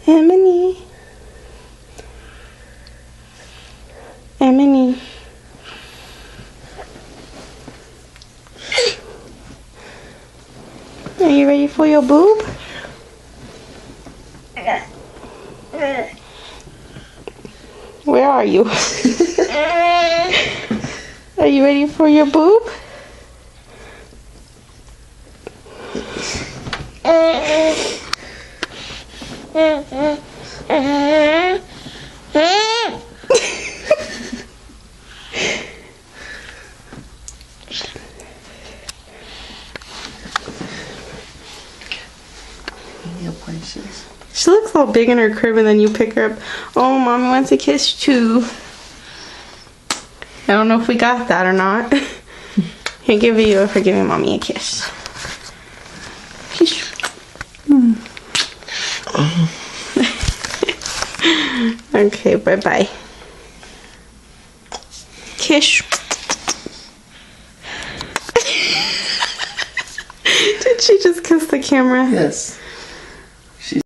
Emily. Emily. Are you ready for your boob? Where are you? Are you ready for your boob? She looks all big in her crib and then you pick her up. Oh, mommy wants a kiss too. I don't know if we got that or not. Here, give you for giving mommy a kiss. Kiss. Okay, bye-bye. Kiss. Did she just kiss the camera? Yes.